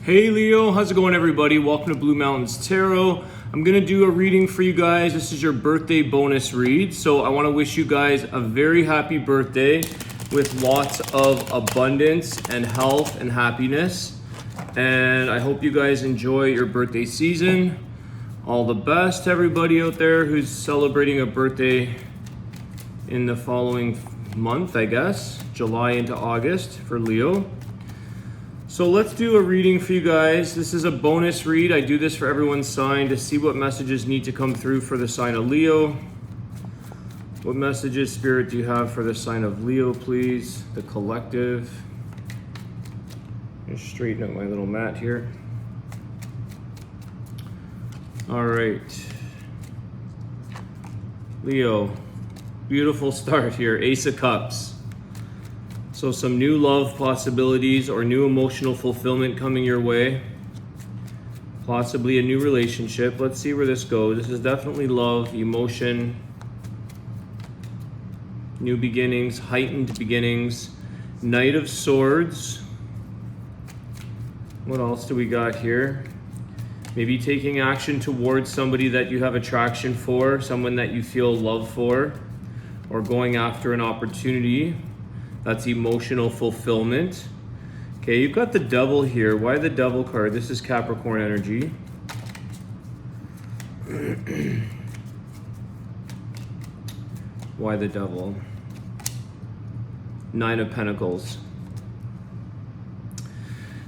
Hey Leo, how's it going everybody? Welcome to Blue Mountains Tarot. I'm going to do a reading for you guys. This is your birthday bonus read. So I want to wish you guys a very happy birthday with lots of abundance and health and happiness. And I hope you guys enjoy your birthday season. All the best to everybody out there who's celebrating a birthday in the following month, I guess. July into August for Leo. So let's do a reading for you guys. This is a bonus read. I do this for everyone's sign to see what messages need to come through for the sign of Leo. What messages, Spirit, do you have for the sign of Leo, please? The collective. Just straighten up my little mat here. All right. Leo, beautiful start here. Ace of Cups. So some new love possibilities or new emotional fulfillment coming your way. Possibly a new relationship. Let's see where this goes. This is definitely love, emotion, new beginnings, heightened beginnings. Knight of Swords. What else do we got here? Maybe taking action towards somebody that you have attraction for, someone that you feel love for, or going after an opportunity. That's emotional fulfillment. Okay, you've got the Devil here. Why the Devil card? This is Capricorn energy. Why the Devil? Nine of Pentacles.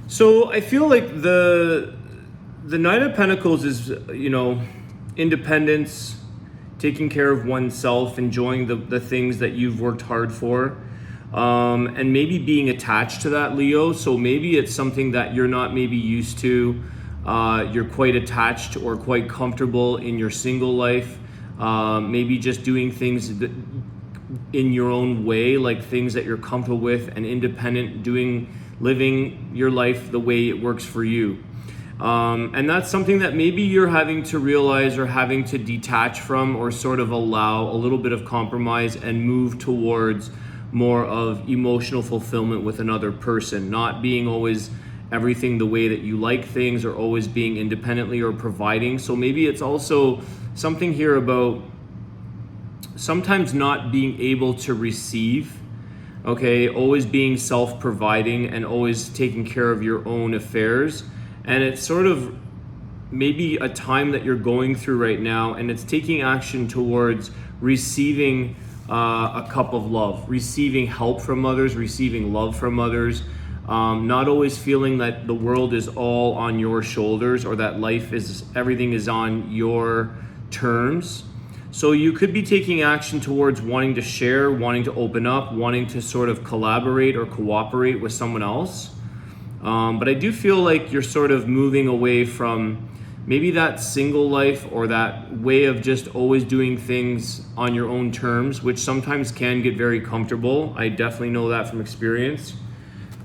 So I feel like the Nine of Pentacles is, independence, taking care of oneself, enjoying the things that you've worked hard for. And maybe being attached to that, Leo. So maybe it's something that you're not maybe used to. You're quite attached or quite comfortable in your single life. Maybe just doing things in your own way, like things that you're comfortable with and independent, living your life the way it works for you. And that's something that maybe you're having to realize or having to detach from, or sort of allow a little bit of compromise and move towards more of emotional fulfillment with another person, not being always everything the way that you like things, or always being independently or providing. So maybe it's also something here about sometimes not being able to receive, okay, always being self-providing and always taking care of your own affairs. And it's sort of maybe a time that you're going through right now, and it's taking action towards receiving a cup of love, receiving help from others, receiving love from others, not always feeling that the world is all on your shoulders, or that everything is on your terms. So you could be taking action towards wanting to share, wanting to open up, wanting to sort of collaborate or cooperate with someone else. But I do feel like you're sort of moving away from maybe that single life, or that way of just always doing things on your own terms, which sometimes can get very comfortable. I definitely know that from experience.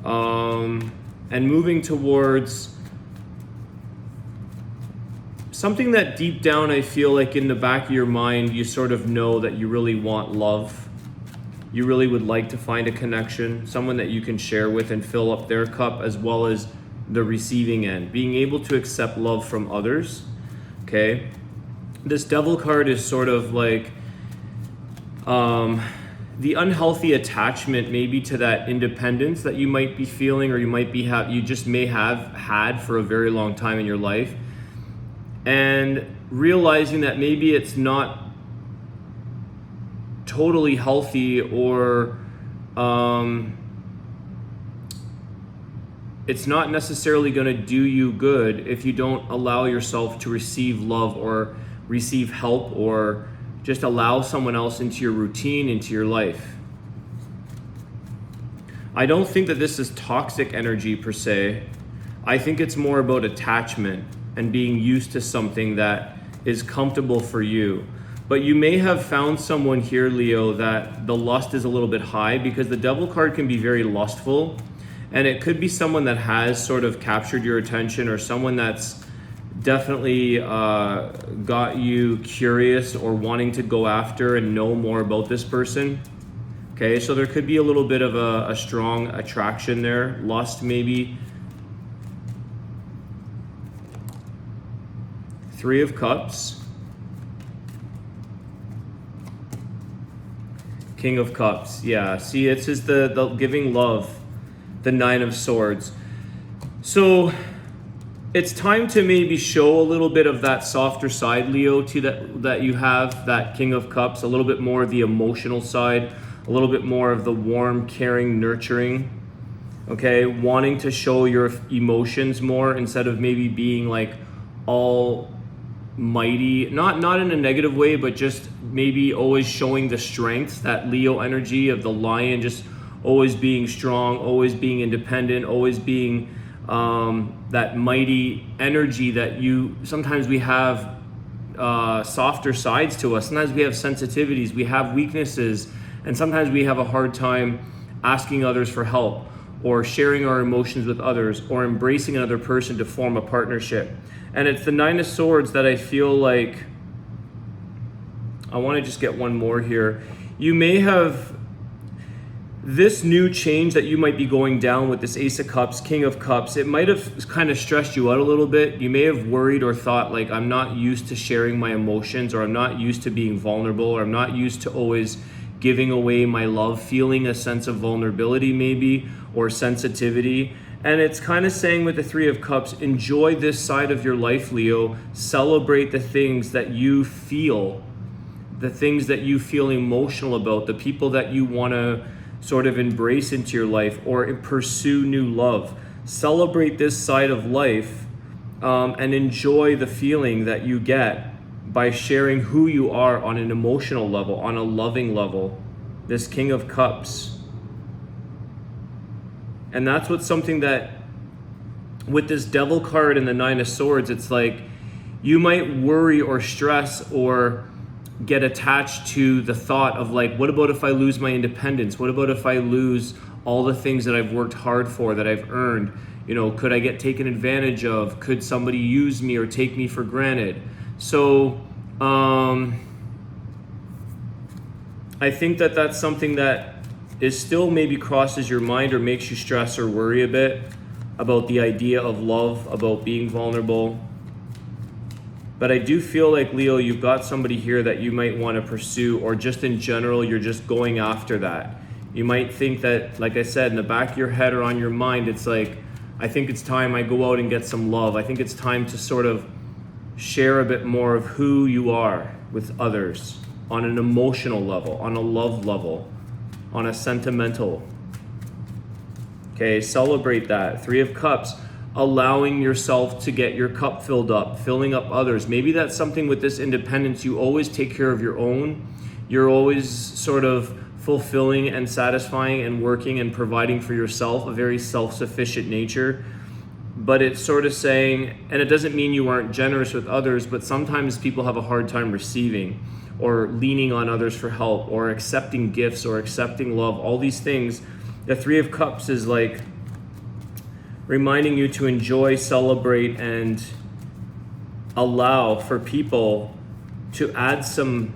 And moving towards something that deep down, I feel like in the back of your mind, you sort of know that you really want love. You really would like to find a connection, someone that you can share with and fill up their cup, as well as the receiving end, being able to accept love from others. Okay, this Devil card is sort of like the unhealthy attachment maybe to that independence that you might be feeling, or you just may have had for a very long time in your life, and realizing that maybe it's not totally healthy, or it's not necessarily going to do you good if you don't allow yourself to receive love, or receive help, or just allow someone else into your routine, into your life. I don't think that this is toxic energy per se. I think it's more about attachment and being used to something that is comfortable for you. But you may have found someone here, Leo, that the lust is a little bit high, because the Devil card can be very lustful. And it could be someone that has sort of captured your attention, or someone that's definitely got you curious or wanting to go after and know more about this person. Okay, so there could be a little bit of a strong attraction there, lust maybe. Three of Cups, King of Cups. Yeah, see, it's just the giving love, the Nine of Swords. So it's time to maybe show a little bit of that softer side, Leo, to that you have, that King of Cups, a little bit more of the emotional side, a little bit more of the warm, caring, nurturing, okay? Wanting to show your emotions more instead of maybe being like all mighty, not in a negative way, but just maybe always showing the strength, that Leo energy of the lion, just always being strong, always being independent, always being that mighty energy that sometimes we have softer sides to us. Sometimes we have sensitivities, we have weaknesses, and sometimes we have a hard time asking others for help or sharing our emotions with others or embracing another person to form a partnership. And it's the Nine of Swords that I feel like, I want to just get one more here. You may have this new change that you might be going down with this Ace of Cups, King of Cups. It might have kind of stressed you out a little bit. You may have worried or thought like, I'm not used to sharing my emotions, or I'm not used to being vulnerable, or I'm not used to always giving away my love, feeling a sense of vulnerability maybe, or sensitivity. And it's kind of saying with the Three of Cups, enjoy this side of your life, Leo. Celebrate the things that you feel, the things that you feel emotional about, the people that you want to sort of embrace into your life or pursue new love. Celebrate this side of life and enjoy the feeling that you get by sharing who you are on an emotional level, on a loving level. This King of Cups. And that's what's something that with this Devil card and the Nine of Swords, it's like you might worry or stress or get attached to the thought of like, what about if I lose my independence? What about if I lose all the things that I've worked hard for, that I've earned? You know, could I get taken advantage of? Could somebody use me or take me for granted? So I think that that's something that is still maybe crosses your mind or makes you stress or worry a bit about the idea of love, about being vulnerable. But I do feel like, Leo, you've got somebody here that you might want to pursue, or just in general, you're just going after that. You might think that, like I said, in the back of your head or on your mind, it's like, I think it's time I go out and get some love. I think it's time to sort of share a bit more of who you are with others on an emotional level, on a love level, on a sentimental. Okay, celebrate that. Three of Cups, allowing yourself to get your cup filled up, filling up others. Maybe that's something with this independence. You always take care of your own. You're always sort of fulfilling and satisfying and working and providing for yourself, a very self-sufficient nature. But it's sort of saying, and it doesn't mean you aren't generous with others, but sometimes people have a hard time receiving or leaning on others for help or accepting gifts or accepting love, all these things. The Three of Cups is like reminding you to enjoy, celebrate, and allow for people to add some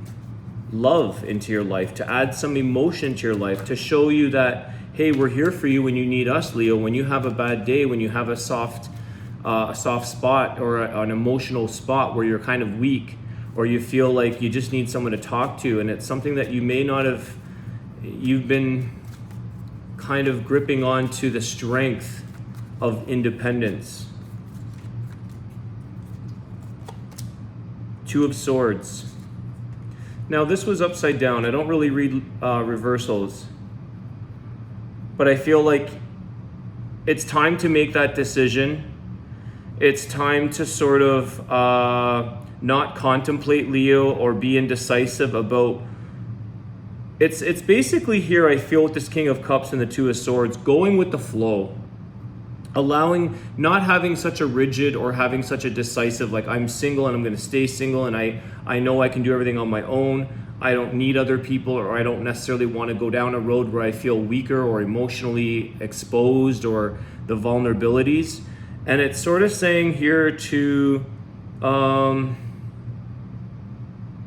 love into your life, to add some emotion to your life, to show you that, hey, we're here for you when you need us, Leo. When you have a bad day, when you have a soft spot or an emotional spot where you're kind of weak, or you feel like you just need someone to talk to, and it's something that you may not have, you've been kind of gripping on to the strength of independence. Two of Swords. Now this was upside down. I don't really read reversals, but I feel like it's time to make that decision. It's time to sort of not contemplate, Leo, or be indecisive about. It's basically here, I feel, with this King of Cups and the Two of Swords, going with the flow. Allowing, not having such a rigid or having such a decisive, like I'm single and I'm going to stay single and I know I can do everything on my own. I don't need other people, or I don't necessarily want to go down a road where I feel weaker or emotionally exposed, or the vulnerabilities. And it's sort of saying here to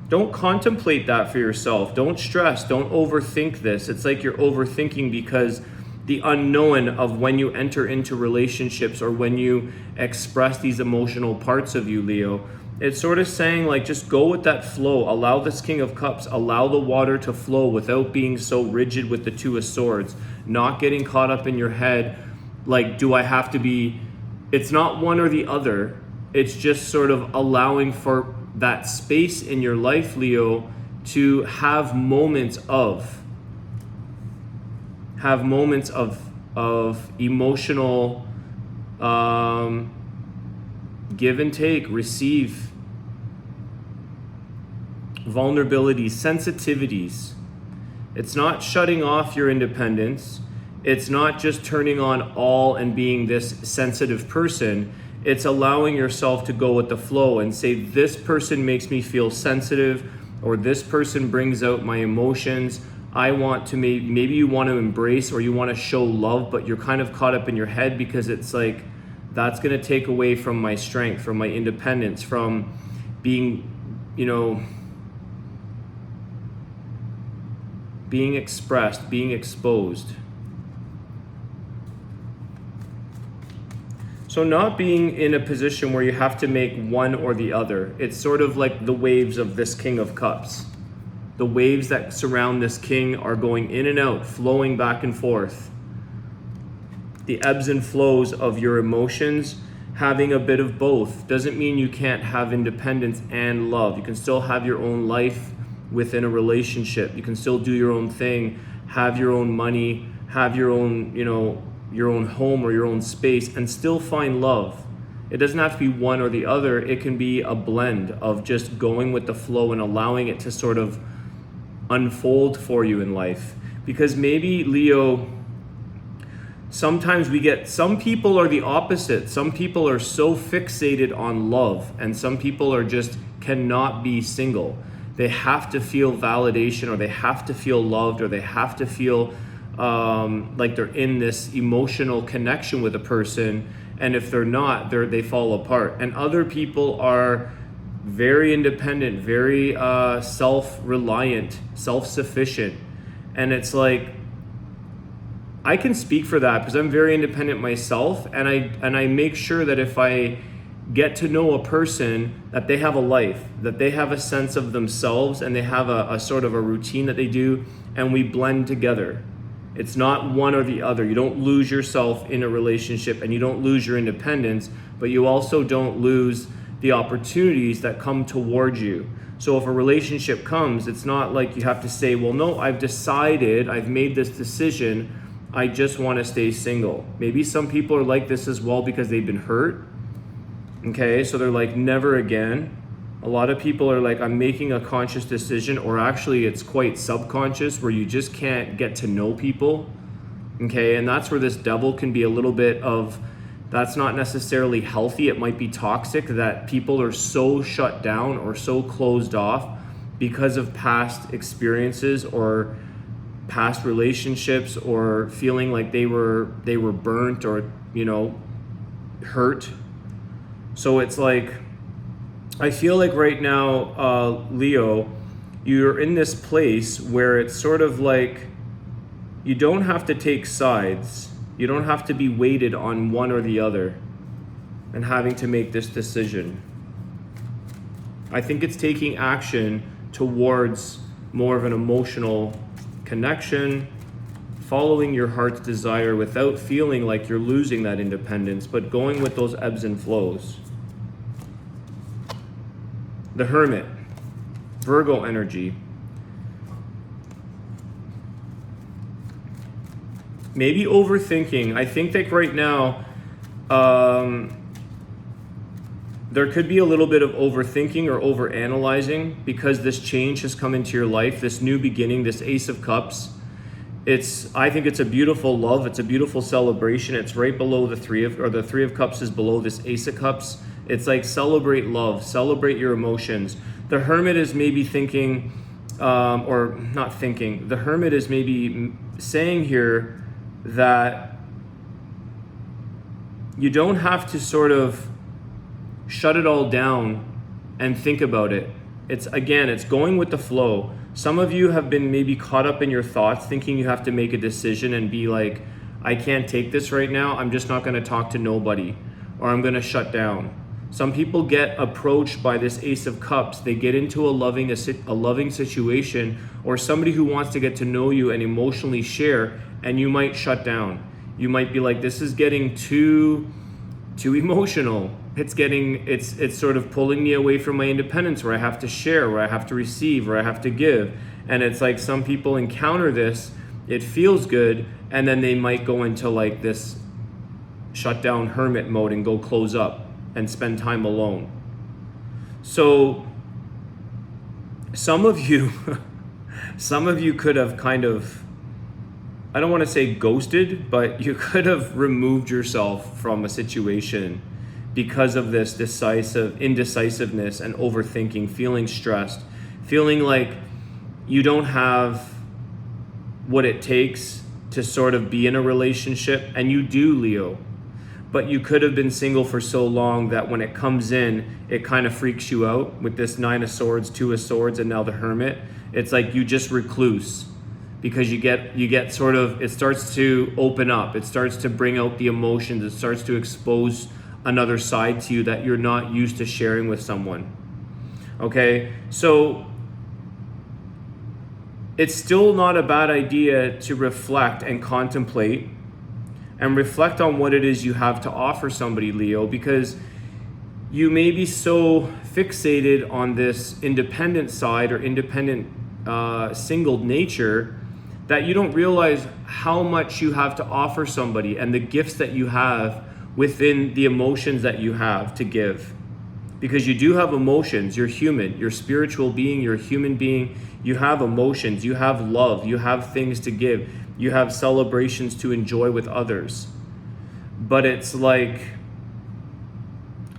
don't contemplate that for yourself. Don't stress. Don't overthink this. It's like you're overthinking because the unknown of when you enter into relationships or when you express these emotional parts of you, Leo, It's sort of saying like, just go with that flow. Allow this King of Cups, allow the water to flow without being so rigid with the Two of Swords, not getting caught up in your head. Like, do I have to be, it's not one or the other. It's just sort of allowing for that space in your life, Leo, to have moments of emotional give and take, receive, vulnerabilities, sensitivities. It's not shutting off your independence. It's not just turning on all and being this sensitive person. It's allowing yourself to go with the flow and say, this person makes me feel sensitive, or this person brings out my emotions. I want to, maybe you want to embrace or you want to show love, but you're kind of caught up in your head because it's like, that's going to take away from my strength, from my independence, from being, being expressed, being exposed. So not being in a position where you have to make one or the other. It's sort of like the waves of this King of Cups. The waves that surround this king are going in and out, flowing back and forth. The ebbs and flows of your emotions, having a bit of both. Doesn't mean you can't have independence and love. You can still have your own life within a relationship. You can still do your own thing, have your own money, have your own, your own home or your own space, and still find love. It doesn't have to be one or the other. It can be a blend of just going with the flow and allowing it to sort of unfold for you in life. Because maybe, Leo, sometimes some people are the opposite. Some people are so fixated on love, and some people are just cannot be single. They have to feel validation, or they have to feel loved, or they have to feel like they're in this emotional connection with a person, and if they're not, they fall apart. And other people are very independent, very self-reliant, self-sufficient, and it's like, I can speak for that because I'm very independent myself, and I make sure that if I get to know a person, that they have a life, that they have a sense of themselves, and they have a sort of a routine that they do, and we blend together. It's not one or the other. You don't lose yourself in a relationship, and you don't lose your independence, but you also don't lose the opportunities that come towards you. So if a relationship comes, it's not like you have to say, well, no, I've decided, I've made this decision, I just want to stay single. Maybe some people are like this as well because they've been hurt. Okay, so they're like, never again. A lot of people are like, I'm making a conscious decision, or actually it's quite subconscious, where you just can't get to know people. Okay, and that's where this devil can be a little bit of, that's not necessarily healthy. It might be toxic, that people are so shut down or so closed off because of past experiences or past relationships, or feeling like they were burnt or hurt. So it's like, I feel like right now, Leo, you're in this place where it's sort of like, you don't have to take sides. You don't have to be weighted on one or the other and having to make this decision. I think it's taking action towards more of an emotional connection, following your heart's desire without feeling like you're losing that independence, but going with those ebbs and flows. The Hermit, Virgo energy. Maybe overthinking. I think that right now, there could be a little bit of overthinking or overanalyzing because this change has come into your life, this new beginning, this Ace of Cups. I think it's a beautiful love. It's a beautiful celebration. It's right below the Three of Cups is below this Ace of Cups. It's like, celebrate love, celebrate your emotions. The Hermit is maybe thinking, or not thinking, the Hermit is maybe saying here that you don't have to sort of shut it all down and think about it. It's going with the flow. Some of you have been maybe caught up in your thoughts, thinking you have to make a decision and be like, I can't take this right now. I'm just not going to talk to nobody, or I'm going to shut down. Some people get approached by this Ace of Cups. They get into a loving situation, or somebody who wants to get to know you and emotionally share, and you might shut down. You might be like, this is getting too emotional. It's sort of pulling me away from my independence, where I have to share, where I have to receive, where I have to give. And it's like some people encounter this, it feels good, and then they might go into like this shut down hermit mode and go close up and spend time alone. So some of you could have kind of, I don't want to say ghosted, but you could have removed yourself from a situation because of this indecisiveness and overthinking, feeling stressed, feeling like you don't have what it takes to sort of be in a relationship. And you do, Leo. But you could have been single for so long that when it comes in, it kind of freaks you out with this Nine of Swords, Two of Swords, and now the Hermit. It's like you just recluse because you get sort of, it starts to open up. It starts to bring out the emotions. It starts to expose another side to you that you're not used to sharing with someone. Okay, so it's still not a bad idea to reflect and contemplate and reflect on what it is you have to offer somebody, Leo, because you may be so fixated on this independent side or independent single nature that you don't realize how much you have to offer somebody and the gifts that you have within the emotions that you have to give. Because you do have emotions, you're human, you're a spiritual being, you're a human being, you have emotions, you have love, you have things to give. You have celebrations to enjoy with others. But it's like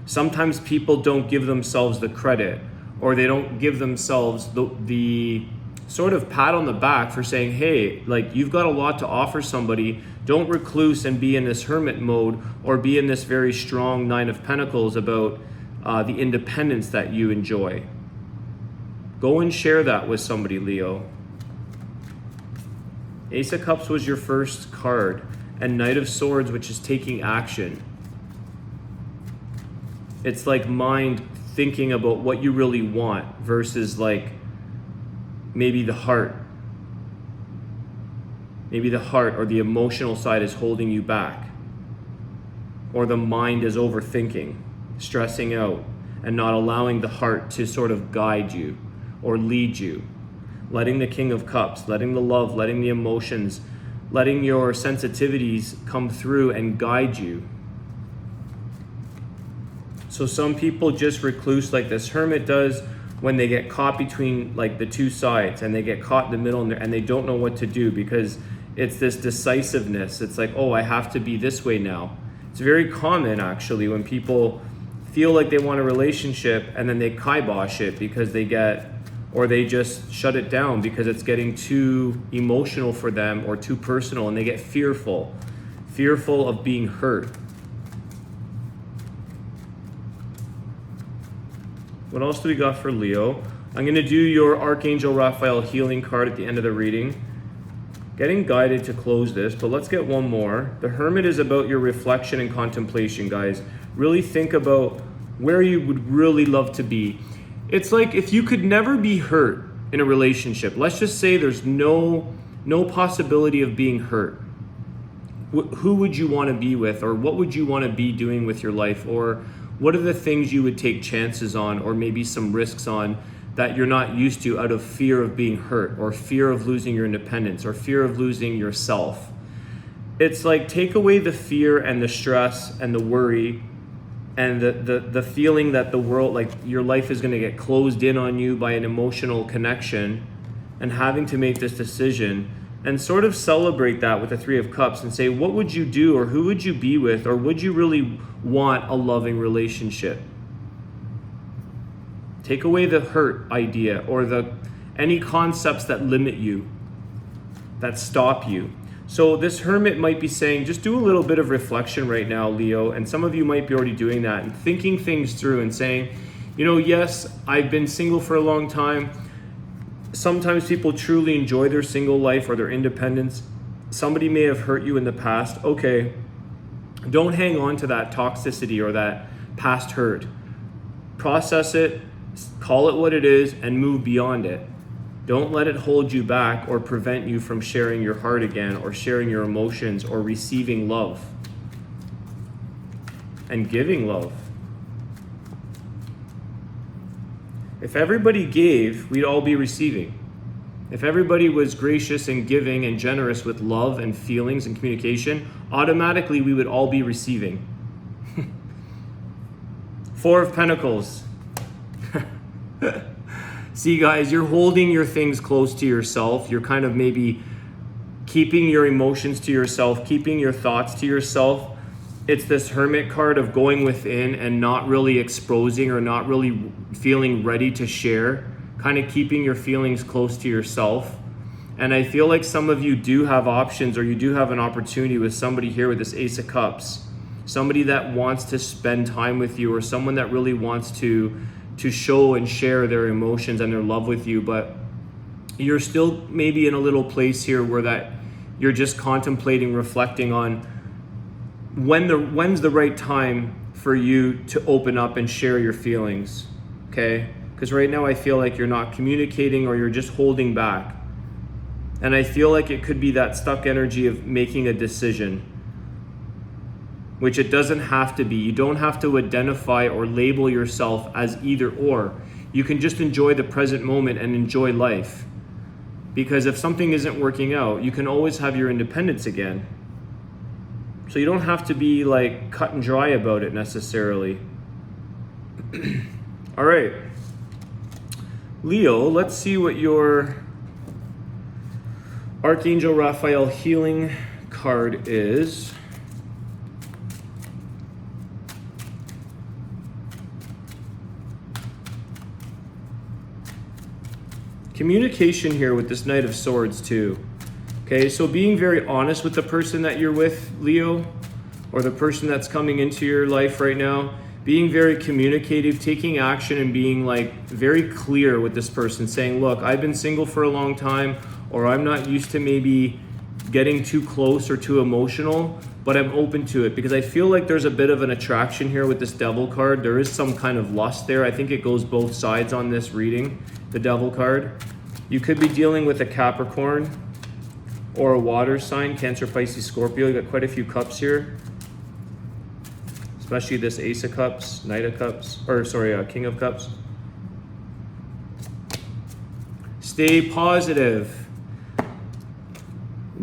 sometimes people don't give themselves the credit, or they don't give themselves the sort of pat on the back for saying, hey, like, you've got a lot to offer somebody. Don't recluse and be in this hermit mode or be in this very strong Nine of Pentacles about the independence that you enjoy. Go and share that with somebody, Leo. Ace of Cups was your first card, and Knight of Swords, which is taking action. It's like mind thinking about what you really want versus like maybe the heart. Maybe the heart or the emotional side is holding you back, or the mind is overthinking, stressing out, and not allowing the heart to sort of guide you or lead you. Letting the King of Cups, letting the love, letting the emotions, letting your sensitivities come through and guide you. So some people just recluse like this Hermit does when they get caught between like the two sides, and they get caught in the middle and they don't know what to do because it's this decisiveness. It's like, oh, I have to be this way now. It's very common actually when people feel like they want a relationship and then they kibosh it because they just shut it down because it's getting too emotional for them or too personal, and they get fearful of being hurt. What else do we got for Leo? I'm going to do your Archangel Raphael healing card at the end of the reading. Getting guided to close this, but let's get one more. The Hermit is about your reflection and contemplation, guys. Really think about where you would really love to be. It's like if you could never be hurt in a relationship, let's just say there's no possibility of being hurt. Who would you want to be with, or what would you want to be doing with your life, or what are the things you would take chances on, or maybe some risks on that you're not used to out of fear of being hurt, or fear of losing your independence, or fear of losing yourself? It's like take away the fear and the stress and the worry and the feeling that the world, like your life is going to get closed in on you by an emotional connection, and having to make this decision, and sort of celebrate that with the Three of Cups and say, what would you do, or who would you be with, or would you really want a loving relationship? Take away the hurt idea or any concepts that limit you, that stop you. So this Hermit might be saying, just do a little bit of reflection right now, Leo, and some of you might be already doing that and thinking things through and saying, yes, I've been single for a long time. Sometimes people truly enjoy their single life or their independence. Somebody may have hurt you in the past. Okay, don't hang on to that toxicity or that past hurt. process it, call it what it is, and move beyond it. Don't let it hold you back or prevent you from sharing your heart again, or sharing your emotions, or receiving love and giving love. If everybody gave, we'd all be receiving. If everybody was gracious and giving and generous with love and feelings and communication, automatically we would all be receiving. Four of Pentacles. See, guys, you're holding your things close to yourself. You're kind of maybe keeping your emotions to yourself, keeping your thoughts to yourself. It's this Hermit card of going within and not really exposing, or not really feeling ready to share, kind of keeping your feelings close to yourself. And I feel like some of you do have options, or you do have an opportunity with somebody here with this Ace of Cups. Somebody that wants to spend time with you, or someone that really wants to show and share their emotions and their love with you, but you're still maybe in a little place here where that you're just contemplating, reflecting on when's the right time for you to open up and share your feelings, okay? Because right now I feel like you're not communicating, or you're just holding back. And I feel like it could be that stuck energy of making a decision, which it doesn't have to be. You don't have to identify or label yourself as either or. You can just enjoy the present moment and enjoy life. Because if something isn't working out, you can always have your independence again. So you don't have to be like cut and dry about it necessarily. All right. Leo, let's see what your Archangel Raphael healing card is. Communication here with this Knight of Swords too. Okay, so being very honest with the person that you're with, Leo, or the person that's coming into your life right now, being very communicative, taking action, and being like very clear with this person, saying, look, I've been single for a long time, or I'm not used to maybe getting too close or too emotional, but I'm open to it, because I feel like there's a bit of an attraction here with this Devil card. There is some kind of lust there. I think it goes both sides on this reading, the Devil card. You could be dealing with a Capricorn or a water sign, Cancer, Pisces, Scorpio. You got quite a few cups here, especially this Ace of Cups, Knight of Cups, or sorry, King of Cups. Stay positive.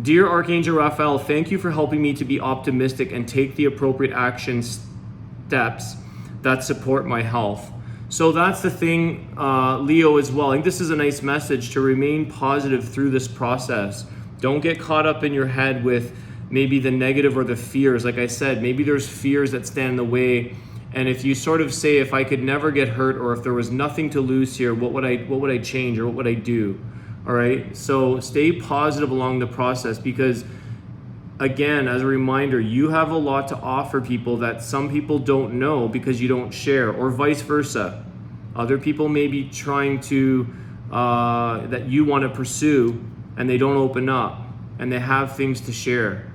Dear Archangel Raphael, thank you for helping me to be optimistic and take the appropriate action steps that support my health. So that's the thing, Leo, as well. I think this is a nice message to remain positive through this process. Don't get caught up in your head with maybe the negative or the fears. Like I said, maybe there's fears that stand in the way. And if you sort of say, if I could never get hurt, or if there was nothing to lose here, what would I change, or what would I do? All right. So stay positive along the process, because again, as a reminder, you have a lot to offer people that some people don't know because you don't share, or vice versa. Other people may be trying to, that you want to pursue, and they don't open up, and they have things to share.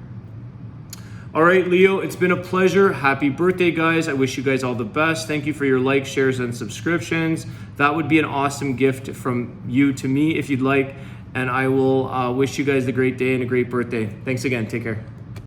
All right, Leo, it's been a pleasure. Happy birthday, guys. I wish you guys all the best. Thank you for your likes, shares, and subscriptions. That would be an awesome gift from you to me if you'd like. And I will wish you guys a great day and a great birthday. Thanks again. Take care.